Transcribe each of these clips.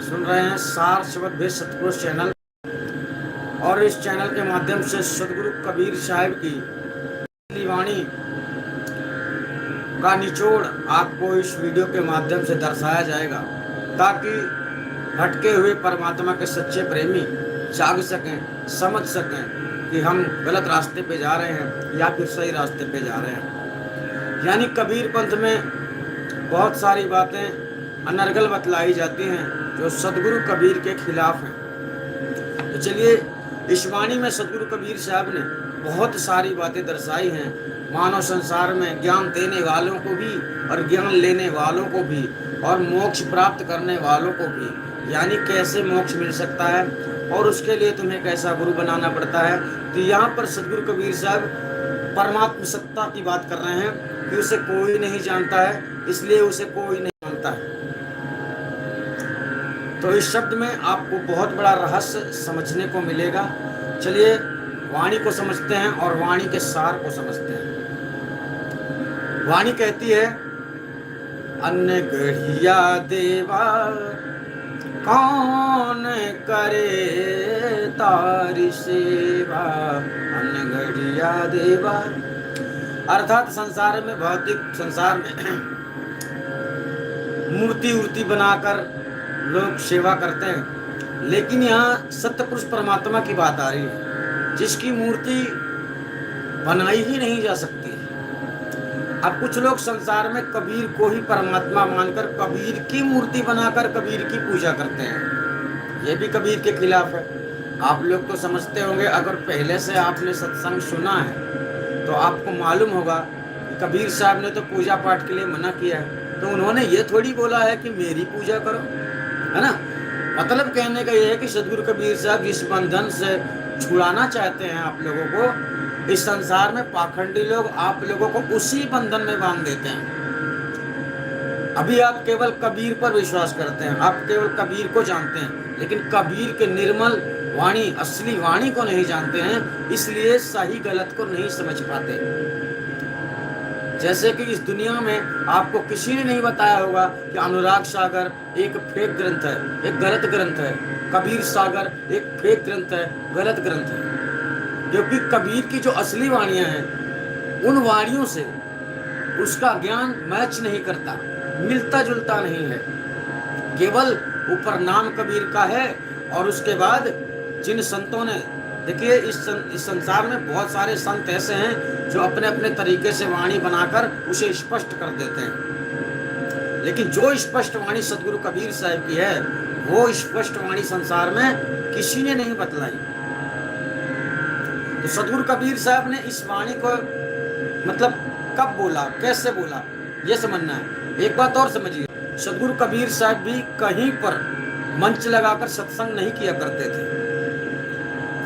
सुन रहे हैं सार शब्द भेद सतपुरुष चैनल। और इस चैनल के माध्यम से सदगुरु कबीर साहब की वाणी का निचोड़ आपको इस वीडियो के माध्यम से दर्शाया जाएगा, ताकि भटके हुए परमात्मा के सच्चे प्रेमी जाग सकें, समझ सकें कि हम गलत रास्ते पे जा रहे हैं या फिर सही रास्ते पे जा रहे हैं। यानी कबीर पंथ में बहुत सारी बातें अनर्गल बतलाई जाती हैं जो सदगुरु कबीर के खिलाफ हैं। तो चलिए, इस वाणी में सदगुरु कबीर साहब ने बहुत सारी बातें दर्शाई हैं, मानव संसार में ज्ञान देने वालों को भी और ज्ञान लेने वालों को भी और मोक्ष प्राप्त करने वालों को भी। यानी कैसे मोक्ष मिल सकता है और उसके लिए तुम्हें कैसा गुरु बनाना पड़ता है। तो यहाँ पर सदगुरु कबीर साहब परमात्म सत्ता की बात कर रहे हैं कि उसे कोई नहीं जानता है, इसलिए उसे कोई नहीं मानता है। तो इस शब्द में आपको बहुत बड़ा रहस्य समझने को मिलेगा। चलिए वाणी को समझते हैं और वाणी के सार को समझते हैं। वाणी कहती है, अन्य गढ़िया देवा कौन करे तारी सेवा। अन्य गढ़िया देवा अर्थात संसार में, भौतिक संसार में मूर्ति उर्ति बनाकर लोग सेवा करते हैं, लेकिन यहाँ सत्य पुरुष परमात्मा की बात आ रही है जिसकी मूर्ति बनाई ही नहीं जा सकती। अब कुछ लोग संसार में कबीर को ही परमात्मा मानकर कबीर की मूर्ति बनाकर कबीर की पूजा करते हैं। ये भी कबीर के खिलाफ है। आप लोग तो समझते होंगे, अगर पहले से आपने सत्संग सुना है तो आपको मालूम होगा कि कबीर साहब ने तो पूजा पाठ के लिए मना किया है। तो उन्होंने ये थोड़ी बोला है कि मेरी पूजा करो, है ना। मतलब कहने का ये है कि सदगुरु कबीर साहब जिस बंधन से छुड़ाना चाहते हैं आप लोगों को, इस संसार में पाखंडी लोग आप लोगों को उसी बंधन में बांध देते हैं। अभी आप केवल कबीर पर विश्वास करते हैं, आप केवल कबीर को जानते हैं, लेकिन कबीर के निर्मल वाणी, असली वाणी को नहीं जानते हैं, इसलिए सही गलत को नहीं समझ पाते। जैसे कि इस दुनिया में आपको किसी ने नहीं बताया होगा कि अनुराग सागर एक फेक ग्रंथ है, एक गलत ग्रंथ है। कबीर सागर एक फेक ग्रंथ है, गलत ग्रंथ है। क्योंकि कबीर की जो असली वाणियां हैं, उन वाणियों से उसका ज्ञान मैच नहीं करता, मिलता जुलता नहीं है। केवल ऊपर नाम कबीर का है और उसके बाद जिन संतों ने, देखिए इस संसार में बहुत सारे संत ऐसे हैं जो अपने अपने तरीके से वाणी बनाकर उसे स्पष्ट कर देते हैं, लेकिन जो स्पष्ट वाणी सदगुरु कबीर साहब की है, वो स्पष्ट वाणी संसार में किसी ने नहीं बतलाई। तो सदगुरु कबीर साहब ने इस वाणी को मतलब कब बोला, कैसे बोला, ये समझना है। एक बात और समझिए, सदगुरु कबीर साहब भी कहीं पर मंच लगाकर सत्संग नहीं किया करते थे।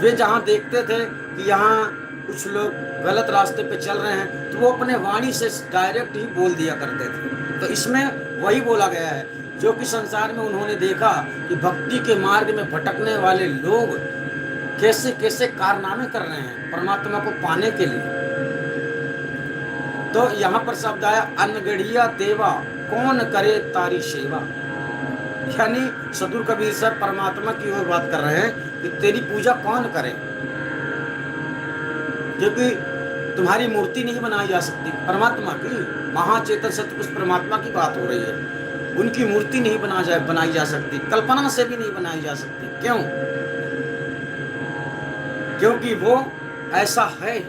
वे जहाँ देखते थे कि यहाँ कुछ लोग गलत रास्ते पे चल रहे हैं, तो वो अपने वाणी से डायरेक्ट ही बोल दिया करते थे। तो इसमें वही बोला गया है जो कि संसार में उन्होंने देखा कि भक्ति के मार्ग में भटकने वाले लोग कैसे कैसे कारनामे कर रहे हैं परमात्मा को पाने के लिए। तो यहाँ पर शब्द आया, अनगढ़िया देवा कौन करे तारी सेवा। यानी सदगुरु कबीर साहब परमात्मा की ओर बात कर रहे हैं कि तेरी पूजा कौन करे, क्योंकि तुम्हारी मूर्ति नहीं बनाई जा सकती। परमात्मा की, महाचेतन सतपुरुष परमात्मा की बात हो रही है। उनकी मूर्ति नहीं बनाई जा सकती, कल्पना से भी नहीं बनाई जा सकती। क्यों? क्योंकि वो ऐसा है ही,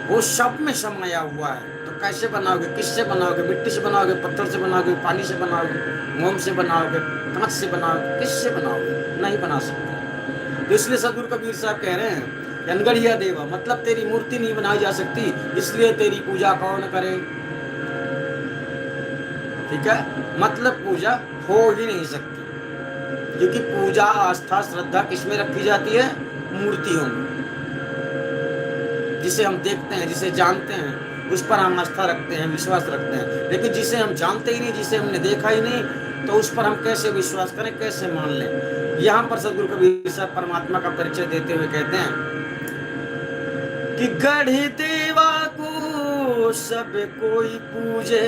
वो सब में समाया हुआ है। तो कैसे बनाओगे, किससे बनाओगे? मिट्टी से बनाओगे, पत्थर से बनाओगे, पानी से बनाओगे, मोम से बनाओगे, कांच से बनाओगे, किससे बनाओगे? नहीं बना सकते। तो इसलिए सदगुरु कबीर साहब कह रहे हैं, अनगढ़िया देवा मतलब तेरी मूर्ति नहीं बनाई जा सकती, इसलिए तेरी पूजा कौन करे। ठीक है, मतलब पूजा हो ही नहीं सकती, क्योंकि पूजा, आस्था, श्रद्धा किसमें रखी जाती है? मूर्तियों में। जिसे हम देखते हैं, जिसे जानते हैं, उस पर हम आस्था रखते हैं, विश्वास रखते हैं। लेकिन जिसे हम जानते ही नहीं, जिसे हमने देखा ही नहीं, तो उस पर हम कैसे विश्वास करें, कैसे मान लें। यहाँ पर सदगुरु कबीर साहब परमात्मा का परिचय देते हुए कहते हैं कि गढ़ देवा को सब कोई पूजे,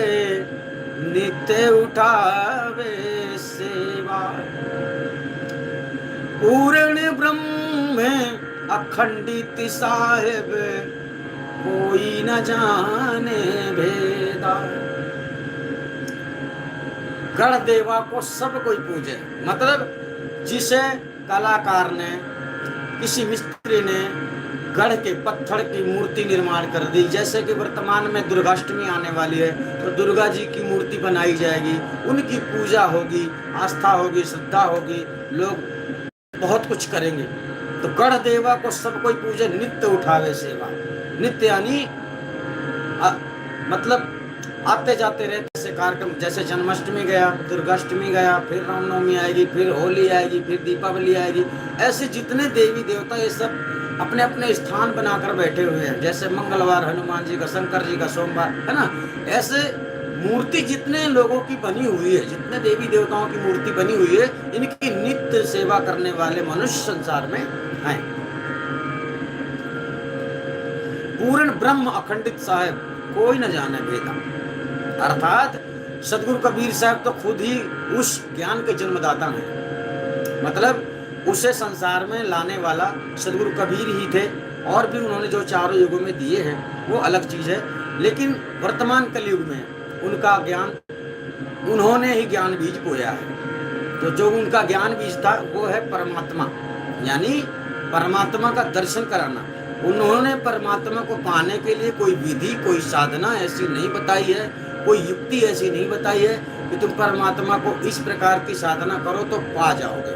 नित्य उठावे सेवा। पूर्ण ब्रह्म अखंडित साहेब, कोई न जाने भेदा। गढ़ देवा को सब कोई पूजे, मतलब जिसे कलाकार ने, किसी मिस्त्री ने गढ़ के पत्थर की मूर्ति निर्माण कर दी, जैसे कि वर्तमान में दुर्गाष्टमी आने वाली है तो दुर्गा जी की मूर्ति बनाई जाएगी, उनकी पूजा होगी, आस्था होगी, श्रद्धा होगी, लोग बहुत कुछ करेंगे। तो गढ़ देवा को सब कोई पूजे, नित्य उठावे सेवा। नित्य यानी मतलब आते जाते रहते से कार्यक्रम, जैसे जन्माष्टमी गया, दुर्गाष्टमी गया, फिर रामनवमी आएगी, फिर होली आएगी, फिर दीपावली आएगी, ऐसे जितने देवी देवता ये सब अपने अपने स्थान बनाकर बैठे हुए हैं। जैसे मंगलवार हनुमान जी का, शंकर जी का सोमवार, है ना, ऐसे मूर्ति जितने लोगों की बनी हुई है, जितने देवी देवताओं की मूर्ति बनी हुई है, इनकी नित्य सेवा करने वाले मनुष्य संसार में हैं। पूर्ण ब्रह्म अखंडित साहेब, कोई न जाने भेदा। अर्थात सदगुरु कबीर साहब तो खुद ही उस ज्ञान के जन्मदाता हैं, मतलब उसे संसार में लाने वाला सदगुरु कबीर ही थे। और भी उन्होंने जो चारों युगों में दिए हैं वो अलग चीज है, लेकिन वर्तमान कलयुग में उनका ज्ञान, उन्होंने ही ज्ञान बीज बोया है। तो जो उनका ज्ञान बीज था वो है परमात्मा, यानी परमात्मा का दर्शन कराना। उन्होंने परमात्मा को पाने के लिए कोई विधि, कोई साधना ऐसी नहीं बताई है, कोई युक्ति ऐसी नहीं बताई है कि तुम परमात्मा को इस प्रकार की साधना करो तो पा जाओगे।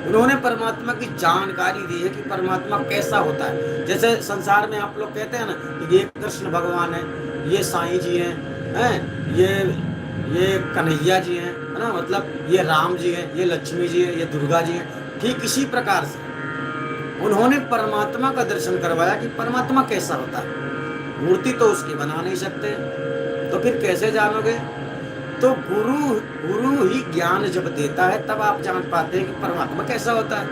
उन्होंने परमात्मा की जानकारी दी है कि परमात्मा कैसा होता है। जैसे संसार में आप लोग कहते हैं ना कि ये कृष्ण भगवान है, ये साईं जी हैं, ये कन्हैया जी हैं, है ना, मतलब ये राम जी हैं, ये लक्ष्मी जी हैं, ये दुर्गा जी हैं। ठीक इसी प्रकार से उन्होंने परमात्मा का दर्शन करवाया कि परमात्मा कैसा होता है। मूर्ति तो उसकी बना नहीं सकते, तो फिर कैसे जानोगे? तो गुरु ही ज्ञान जब देता है तब आप जान पाते हैं कि परमात्मा कैसा होता है।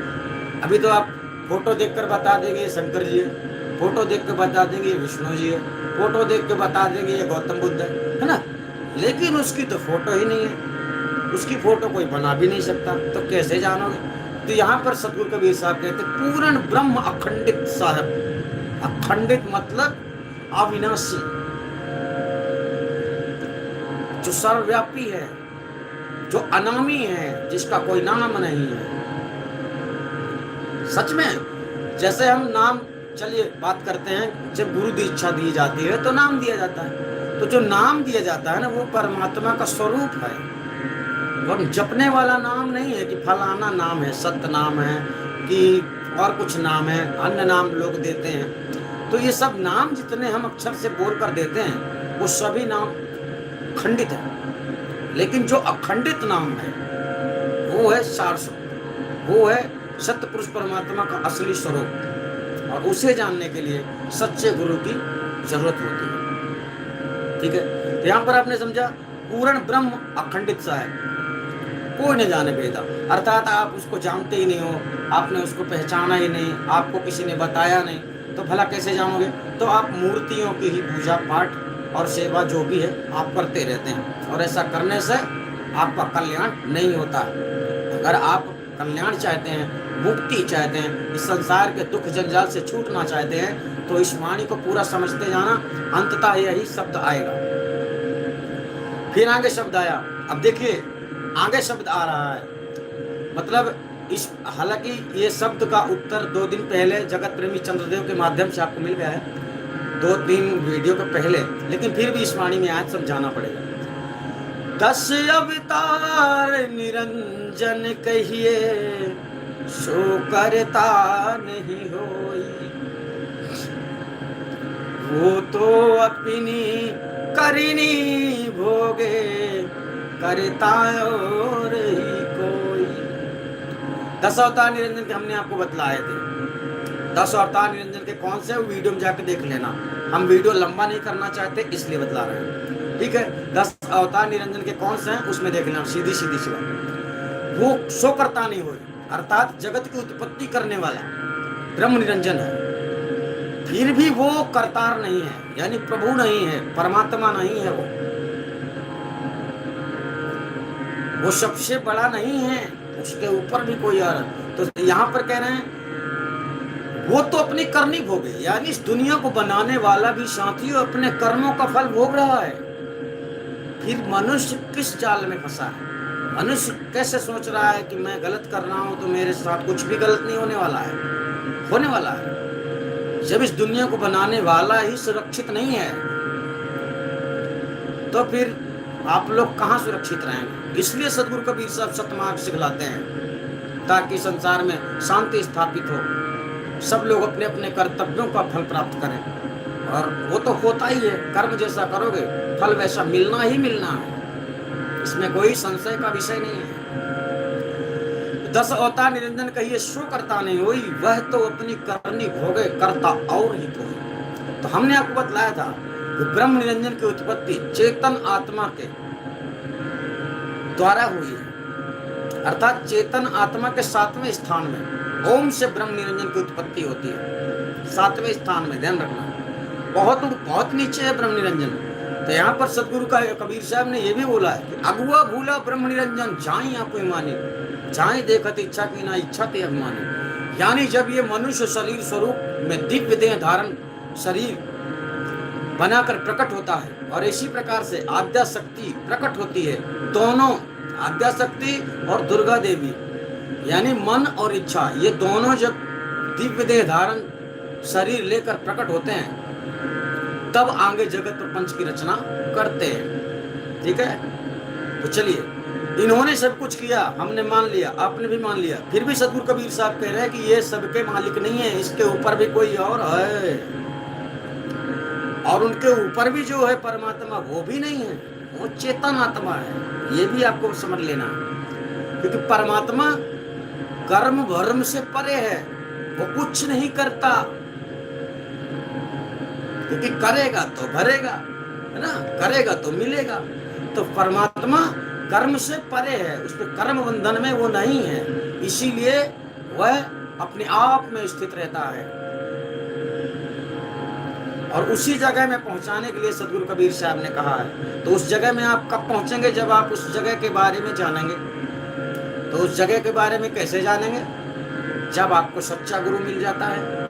अभी तो आप फोटो देखकर बता देंगे शंकर जी है, फोटो देख के बता देंगे विष्णु जी है, फोटो देख के बता देंगे ये गौतम बुद्ध है ना, लेकिन उसकी तो फोटो ही नहीं है, उसकी फोटो कोई बना भी नहीं सकता, तो कैसे जानोगे? तो यहाँ पर सतगुरु कबीर साहब कहते पूर्ण ब्रह्म अखंडित साहब। अखंडित मतलब अविनाशी, जो सर्वव्यापी है, जो अनामी है, जिसका कोई नाम नहीं है। सच में जैसे हम नाम, चलिए बात करते हैं, जब गुरु दीक्षा दी जाती है तो नाम दिया जाता है, तो जो नाम दिया जाता है ना वो परमात्मा का स्वरूप है, वो जपने वाला नाम नहीं है कि फलाना नाम है, सत्य नाम है कि और कुछ नाम है, अन्य नाम लोग देते हैं। तो ये सब नाम जितने हम अक्षर से बोल कर देते हैं वो सभी नाम खंडित है, लेकिन जो अखंडित नाम है वो है सार स्वरूप, वो है सत्य पुरुष परमात्मा का असली स्वरूप, और उसे जानने के लिए सच्चे गुरु की जरूरत होती है। ठीक है, तो यहाँ पर आपने समझा पूर्ण ब्रह्म अखंडित सा है, कोई न जाने भेदा। अर्थात आप उसको जानते ही नहीं हो, आपने उसको पहचाना ही नहीं, आपको किसी ने बताया नहीं, तो भला कैसे जानोगे? तो आप मूर्तियों की ही पूजा पाठ और सेवा जो भी है आप करते रहते हैं, और ऐसा करने से आपका कल्याण नहीं होता। अगर आप कल्याण चाहते हैं, मुक्ति चाहते हैं, इस संसार के दुख जंजाल से छूटना चाहते हैं, तो इस वाणी को पूरा समझते जाना, अंततः यही शब्द आएगा। फिर आगे शब्द आया, अब देखिए आगे शब्द आ रहा है, मतलब इस, हालांकि ये शब्द का उत्तर 2 दिन पहले जगत प्रेमी चंद्रदेव के माध्यम से आपको मिल गया है, 2-3 वीडियो के पहले, लेकिन फिर भी इस वाणी में आज समझाना पड़ेगा। 10 अवतार निरंजन कहिए, सो करता नहीं होई, वो तो अपनी करिनी भोगे, करता और ही कोई। 10 अवतार निरंजन के हमने आपको बतलाए थे। 10 अवतार निरंजन के कौन से, वीडियो में जाकर देख लेना, हम वीडियो लंबा नहीं करना चाहते इसलिए बतला रहे हैं। ठीक है, 10 अवतार निरंजन के कौन से हैं उसमें देख लेना, सीधी सीधी सी बात। वो सो करता नहीं हो, अर्थात जगत की उत्पत्ति करने वाला ब्रह्म निरंजन है, फिर भी वो करतार नहीं है, यानी प्रभु नहीं है, परमात्मा नहीं है वो। वो सबसे बड़ा नहीं है, उसके ऊपर भी कोई और। तो यहाँ पर कह रहे हैं वो तो अपनी करनी भोगे, यानी इस दुनिया को बनाने वाला भी साथियों अपने कर्मों का फल भोग रहा है। फिर मनुष्य किस जाल में फंसा है? मनुष्य कैसे सोच रहा है कि मैं गलत कर रहा हूं तो मेरे साथ कुछ भी गलत नहीं होने वाला है? होने वाला है। जब इस दुनिया को बनाने वाला ही सुरक्षित नहीं है तो फिर आप लोग कहाँ सुरक्षित रहेंगे? इसलिए सदगुरु कबीर साहब सतमार्ग सिखलाते हैं ताकि संसार में शांति स्थापित हो, सब लोग अपने अपने कर्तव्यों का फल प्राप्त करें। और वो तो होता ही है, कर्म जैसा करोगे फल वैसा मिलना ही मिलना है, इसमें कोई संशय का विषय नहीं है। 10 अवतार निरंजन कहिए सो करता नहीं होई, वह तो अपनी करनी भोगे करता और ही तो है। तो हमने आपको बतलाया था कि ब्रह्म निरंजन की उत्पत्ति चेतन आत्मा के द्वारा हुई है, अर्थात चेतन आत्मा के 7वें स्थान में ओम से ब्रह्म निरंजन की उत्पत्ति होती है। 7वें स्थान में, ध्यान रखना, बहुत बहुत नीचे है ब्रह्म निरंजन। तो यहाँ पर सदगुरु का कबीर साहब ने यह भी बोला है कि अगुआ भूला ब्रह्म निरंजन जाई आपको माने, जाई देखत इच्छा की ना इच्छा ते अभिमानी। यानी जब ये मनुष्य शरीर स्वरूप में दिव्य देह धारण शरीर बनाकर प्रकट होता है और इसी प्रकार से आद्या शक्ति प्रकट होती है, दोनों आद्या शक्ति और दुर्गा देवी यानी मन और इच्छा, ये दोनों जब दिव्य देह धारण शरीर लेकर प्रकट होते हैं तब आगे जगत प्रपंच की रचना करते हैं। ठीक है, तो चलिए, इन्होंने सब कुछ किया, हमने मान लिया, आपने भी मान लिया, फिर भी सदगुरु कबीर साहब कह रहे हैं कि ये सबके मालिक नहीं है, इसके ऊपर भी कोई और है, और उनके ऊपर भी जो है परमात्मा वो भी नहीं है, वो चेतन आत्मा है। ये भी आपको समझ लेना, क्योंकि परमात्मा कर्म भर्म से परे है, वो कुछ नहीं करता, क्योंकि करेगा तो भरेगा, है ना, करेगा तो मिलेगा। तो परमात्मा कर्म से परे है, उसके कर्म बंधन में वो नहीं है, इसीलिए वह अपने आप में स्थित रहता है। और उसी जगह में पहुंचाने के लिए सदगुरु कबीर साहब ने कहा है। तो उस जगह में आप कब पहुंचेंगे? जब आप उस जगह के बारे में जानेंगे। तो उस जगह के बारे में कैसे जानेंगे? जब आपको सच्चा गुरु मिल जाता है,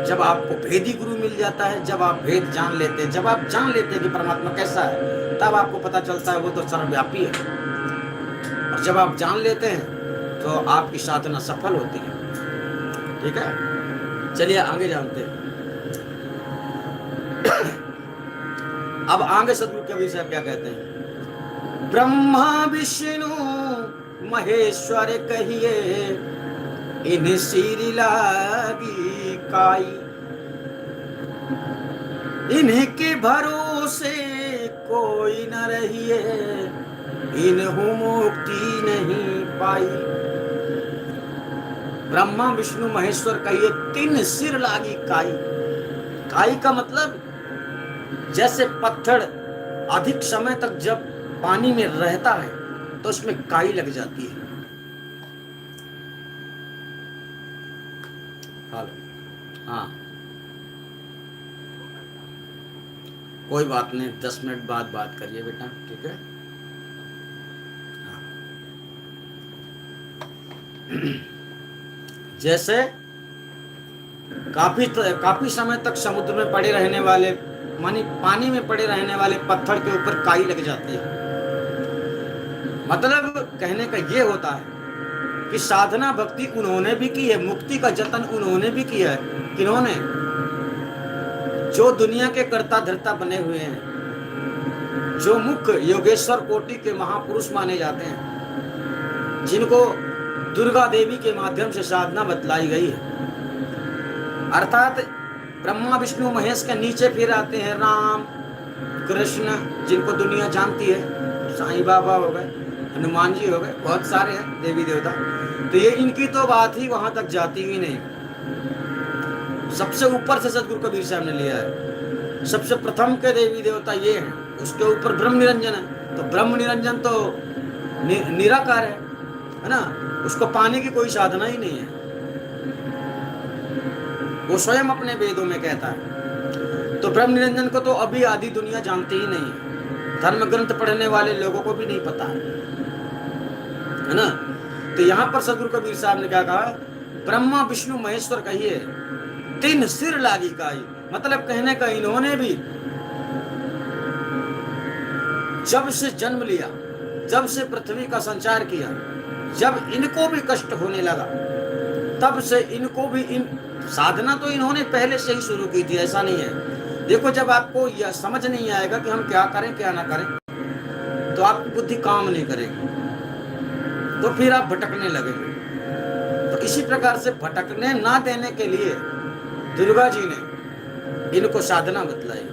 जब आपको भेदी गुरु मिल जाता है, जब आप भेद जान लेते हैं, जब आप जान लेते हैं कि परमात्मा कैसा है, तब आपको पता चलता है वो तो सर्वव्यापी है। और जब आप जान लेते हैं तो आपकी साधना सफल होती है। ठीक है, चलिए आगे जानते हैं। अब आगे सदगुरु कबीर साहब क्या कहते हैं? ब्रह्मा विष्णु महेश्वर कहिए, इन सिर लागी काई, इनके भरोसे कोई न रहिए, इन्हु मुक्ति नहीं पाई। ब्रह्मा विष्णु महेश्वर कहिए, 3 सिर लागी काई। काई का मतलब जैसे पत्थर अधिक समय तक जब पानी में रहता है तो उसमें काई लग जाती है। हाँ, कोई बात नहीं, 10 मिनट बाद बात करिए बेटा, ठीक है। हाँ। जैसे काफी समय तक समुद्र में पड़े रहने वाले, मानी पानी में पड़े रहने वाले पत्थर के ऊपर काई लग जाती है। मतलब कहने का ये होता है कि साधना भक्ति उन्होंने भी की है, मुक्ति का जतन उन्होंने भी किया है। किन्होंने? जो दुनिया के कर्ता धर्ता बने हुए हैं, जो मुख्य योगेश्वर कोटि के महापुरुष माने जाते हैं, जिनको दुर्गा देवी के माध्यम से साधना बतलाई गई है। अर्थात ब्रह्मा विष्णु महेश के नीचे फिर आते हैं राम कृष्ण, जिनको दुनिया जानती है, साईं बाबा हो गए, हनुमान जी हो गए, बहुत सारे हैं देवी देवता। तो ये इनकी तो बात ही वहां तक जाती ही नहीं। सबसे ऊपर से सदगुरु कबीर साहब ने लिया है, सबसे प्रथम के देवी देवता ये हैं, उसके ऊपर ब्रह्म निरंजन है। तो ब्रह्म निरंजन तो निराकार है ना, उसको पाने की कोई साधना ही नहीं है, वो स्वयं अपने वेदों में कहता है। तो ब्रह्म निरंजन को तो अभी आधी दुनिया जानती ही नहीं है, धर्म ग्रंथ पढ़ने वाले लोगों को भी नहीं पता है। है ना। तो यहाँ पर सदगुरु कबीर साहब ने क्या कहा, ब्रह्मा विष्णु महेश्वर कहिए, तीन सिर लागी काई। मतलब कहने का इन्होंने भी जब से जन्म लिया, जब से पृथ्वी का संचार किया, जब इनको भी कष्ट होने लगा, तब से इनको भी साधना तो इन्होंने पहले से ही शुरू की थी, ऐसा नहीं है। देखो, जब आपको यह समझ नहीं आएगा कि हम क्या करें क्या ना करें, तो आपकी बुद्धि काम नहीं करेगी, तो फिर आप भटकने लगेंगे। तो इसी प्रकार से भटकने ना देने के लिए दुर्गा जी ने इनको साधना बतलाई।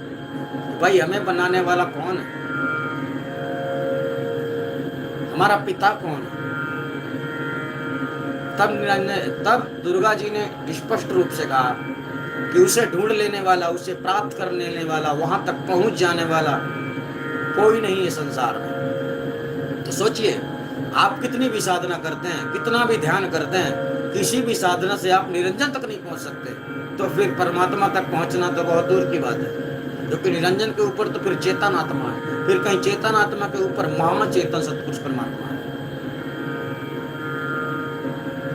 भाई, हमें बनाने वाला कौन है, हमारा पिता कौन है। तब दुर्गा जी ने स्पष्ट रूप से कहा कि उसे ढूंढ लेने वाला, उसे प्राप्त कर लेने वाला, वहां तक पहुंच जाने वाला कोई नहीं है संसार में। तो सोचिए, आप कितनी भी साधना करते हैं, कितना भी ध्यान करते हैं, किसी भी साधना से आप निरंजन तक नहीं पहुंच सकते। तो फिर परमात्मा तक पहुंचना तो बहुत दूर की बात है, क्योंकि निरंजन के ऊपर तो फिर चेतन आत्मा है, फिर कहीं चेतन आत्मा के ऊपर महाचेतन सतपुरुष परमात्मा है।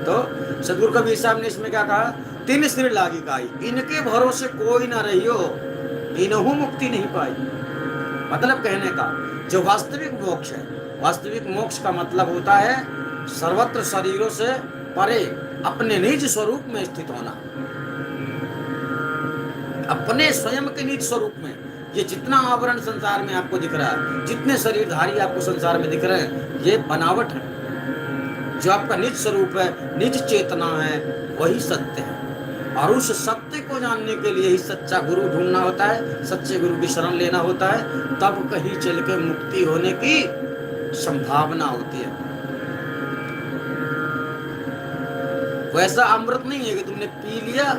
तो सदगुरु कबीर साहब ने इसमें क्या कहा, तीन सिर लागी काई, इनके भरोसे कोई ना रहियो, इनहु मुक्ति नहीं पाई। मतलब कहने का जो वास्तविक मोक्ष है, वास्तविक मोक्ष का मतलब होता है सर्वत्र शरीरों से परे अपने निज स्वरूप में स्थित होना, अपने स्वयं के निज स्वरूप में। ये जितना आवरण संसार में आपको दिख रहा है, जितने शरीरधारी आपको संसार में दिख रहे हैं, ये बनावट है। जो आपका निज स्वरूप है, निज चेतना है, वही सत्य है। और उस सत्य को जानने के लिए ही सच्चा गुरु ढूंढना होता है, सच्चे गुरु की शरण लेना होता है, तब कहीं चल के मुक्ति होने की संभावना होती है। वैसा अमृत नहीं है कि तुमने पी लिया,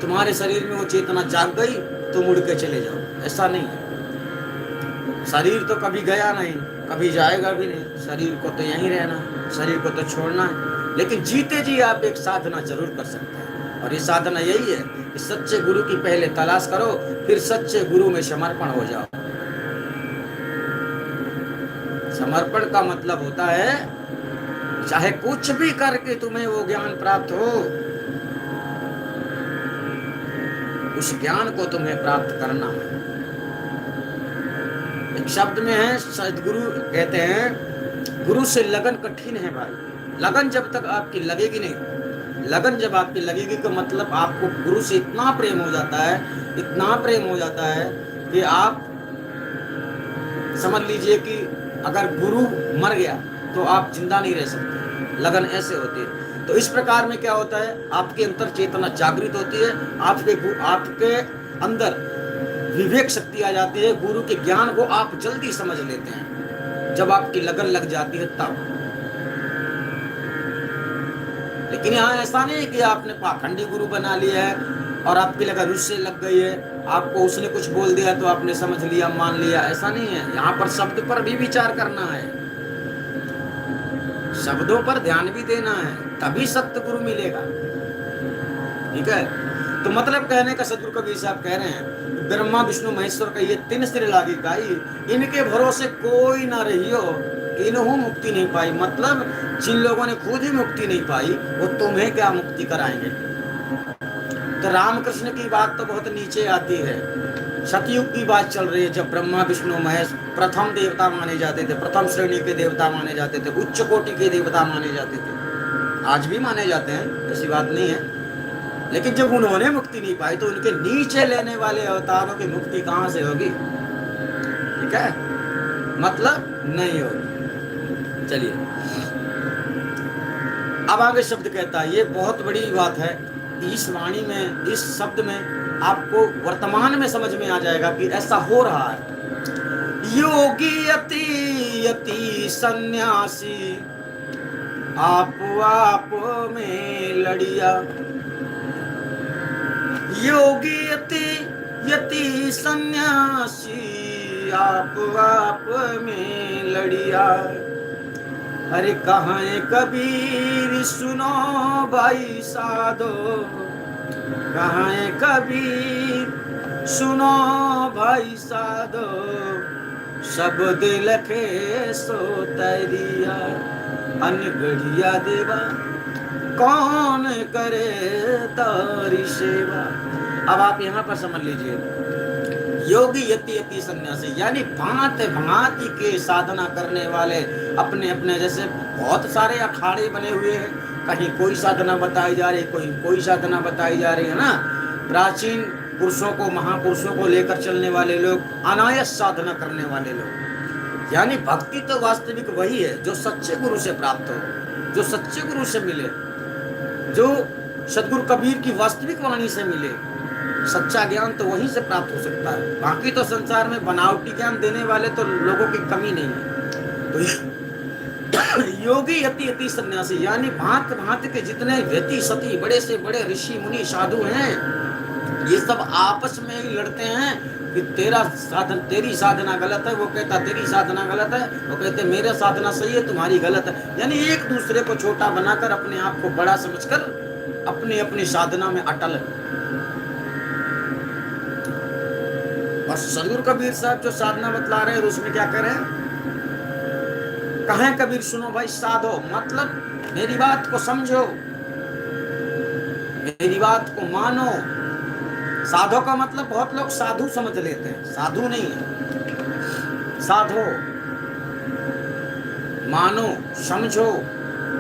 तुम्हारे शरीर में वो चेतना जाग गई, तुम उड़ के चले जाओ, ऐसा नहीं है। शरीर तो कभी गया नहीं, कभी जाएगा भी नहीं, शरीर को तो यहीं रहना है, शरीर को तो छोड़ना है। लेकिन जीते जी आप एक साधना जरूर कर सकते हैं, और ये साधना यही है कि सच्चे गुरु की पहले तलाश करो, फिर सच्चे गुरु में समर्पण हो जाओ। समर्पण का मतलब होता है चाहे कुछ भी करके तुम्हें वो ज्ञान प्राप्त हो, उस ज्ञान को तुम्हें प्राप्त करना है। एक शब्द में है, सदगुरु कहते हैं, गुरु से लगन कठिन है भाई। लगन जब तक आपकी लगेगी नहीं, लगन जब आपकी लगेगी तो मतलब आपको गुरु से इतना प्रेम हो जाता है, इतना प्रेम हो जाता है कि आप समझ लीजिए कि अगर गुरु मर गया तो आप जिंदा नहीं रह सकते। लगन ऐसे होती है। तो इस प्रकार में क्या होता है, आपके अंतर चेतना जागृत होती है, आपके अंदर विवेक शक्ति आ जाती है, गुरु के ज्ञान को आप जल्दी समझ लेते हैं जब आपकी लगन लग जाती है तब। लेकिन यहाँ ऐसा नहीं है कि आपने पाखंडी गुरु बना लिया है और आपकी लगन उससे लग गई है, आपको उसने कुछ बोल दिया तो आपने समझ लिया, मान लिया, ऐसा नहीं है। यहाँ पर शब्द पर भी विचार करना है, शब्दों पर ध्यान भी देना है, तभी सत्य गुरु मिलेगा। ठीक है। तो मतलब कहने का सदगुरु कबीर साहब कह रहे हैं, ब्रह्मा विष्णु महेश्वर का ये तीन सिर लागी काई, इनके भरोसे कोई ना रहियो, इन्हों मुक्ति नहीं पाई। मतलब जिन लोगों ने खुद ही मुक्ति नहीं पाई, वो तुम्हें क्या मुक्ति कराएंगे। तो रामकृष्ण की बात तो बहुत नीचे आती है, सतयुग की बात चल रही है, जब ब्रह्मा विष्णु महेश प्रथम देवता माने जाते थे, प्रथम श्रेणी के देवता माने जाते थे, उच्च कोटि के देवता माने जाते थे, आज भी माने जाते हैं, ऐसी बात नहीं है। लेकिन जब उन्होंने मुक्ति नहीं पाई तो उनके नीचे लेने वाले अवतारों की मुक्ति कहां से होगी। ठीक है, मतलब नहीं होगी। चलिए अब आगे शब्द कहता है, ये बहुत बड़ी बात है। इस वाणी में, इस शब्द में आपको वर्तमान में समझ में आ जाएगा कि ऐसा हो रहा है। योगी यति यति सन्यासी आप में लड़िया, योगी यति यति सन्यासी आप में लड़िया। अरे कहाँ कबीर सुनो भाई साधो, कहाँ कबीर सुनो भाई साधो, शब्द लखे सो तैरिया अनगढ़िया देवा कौन करे तारी सेवा। अब आप यहाँ पर समझ लीजिए, योगी यति यति सन्यासी यानी भांति भांति के साधना करने वाले, अपने अपने जैसे बहुत सारे अखाड़े बने हुए हैं, कहीं कोई साधना बताई जा रही, कोई साधना बताई जा रही है ना। प्राचीन पुरुषों को, महापुरुषों को लेकर चलने वाले लोग, अनायास साधना करने वाले लोग। यानी भक्ति तो वास्तविक वही है जो सच्चे गुरु से प्राप्त हो, जो सच्चे गुरु से मिले, जो सदगुरु कबीर की वास्तविक वाणी से मिले। सच्चा ज्ञान तो वहीं से प्राप्त हो सकता है। बाकी तो संसार में बनावटी ज्ञान देने वाले तो लोगों की कमी नहीं है। तो योगी यति यति सन्यासी यानी भांत भांत के जितने व्यति सती, बड़े से बड़े ऋषि मुनि साधु हैं, ये सब आपस में ही लड़ते हैं कि तेरी साधना गलत है, वो कहता तेरी साधना गलत है, वो कहते मेरा साधना सही है, तुम्हारी गलत है। यानी एक दूसरे को छोटा बनाकर अपने आप को बड़ा समझकर अपनी अपनी साधना में अटल है। और सदगुरु कबीर साहब जो साधना बतला रहे हैं उसमें क्या कह रहे हैं? कहें कबीर सुनो भाई साधो, मतलब मेरी बात को समझो, मेरी बात को मानो। साधो का मतलब बहुत लोग साधु समझ लेते हैं, साधु नहीं है। साधो, मानो, समझो,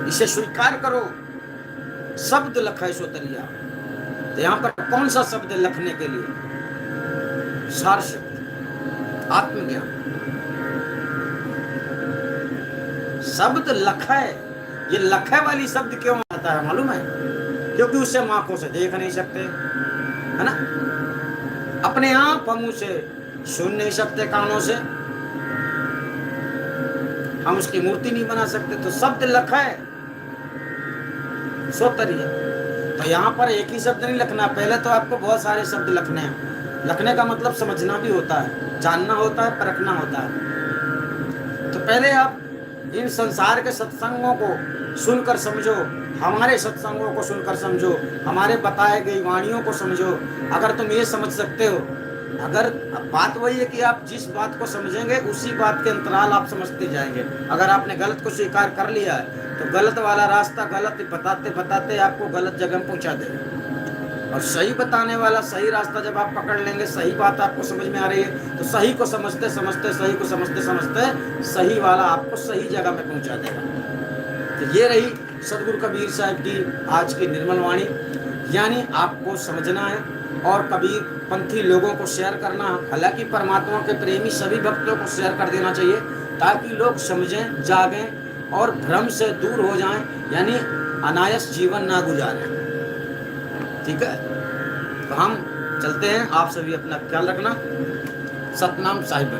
इसे स्वीकार करो। शब्द लखै सो तरिया, तो यहाँ पर कौन सा शब्द लखने के लिए? सार शब्द, आत्मज्ञान। शब्द लखै, ये लखै वाली शब्द क्यों आता है मालूम है? क्योंकि उसे हम आंखों से देख नहीं सकते, है ना। अपने आप हम उसे सुन नहीं सकते कानों से, हम उसकी मूर्ति नहीं बना सकते। तो शब्द लखै सो तरिया, तो यहाँ पर एक ही शब्द नहीं लखना, पहले तो आपको बहुत सारे शब्द लखने हैं। लखने का मतलब समझना भी होता है, जानना होता है, परखना होता है। तो पहले आप इन संसार के सत्संगों को सुनकर समझो, हमारे सत्संगों को सुनकर समझो, हमारे बताए गई वाणियों को समझो। अगर तुम ये समझ सकते हो, अगर बात वही है कि आप जिस बात को समझेंगे उसी बात के अंतराल आप समझते जाएंगे। अगर आपने गलत को स्वीकार कर लिया है तो गलत वाला रास्ता गलत बताते बताते आपको गलत जगह पहुंचा देगा, और सही बताने वाला सही रास्ता जब आप पकड़ लेंगे, सही बात आपको समझ में आ रही है, तो सही को समझते समझते, सही को समझते समझते सही वाला आपको सही जगह में पहुंचा देगा। तो ये रही सदगुरु कबीर साहब की आज की निर्मल वाणी। यानी आपको समझना है और कबीर पंथी लोगों को शेयर करना, हालांकि परमात्मा के प्रेमी सभी भक्तों को शेयर कर देना चाहिए, ताकि लोग समझें, जागें और भ्रम से दूर हो जाएं, यानी अनायास जीवन ना गुजारें। ठीक है, तो हम चलते हैं। आप सभी अपना ख्याल रखना। सतनाम साहिब।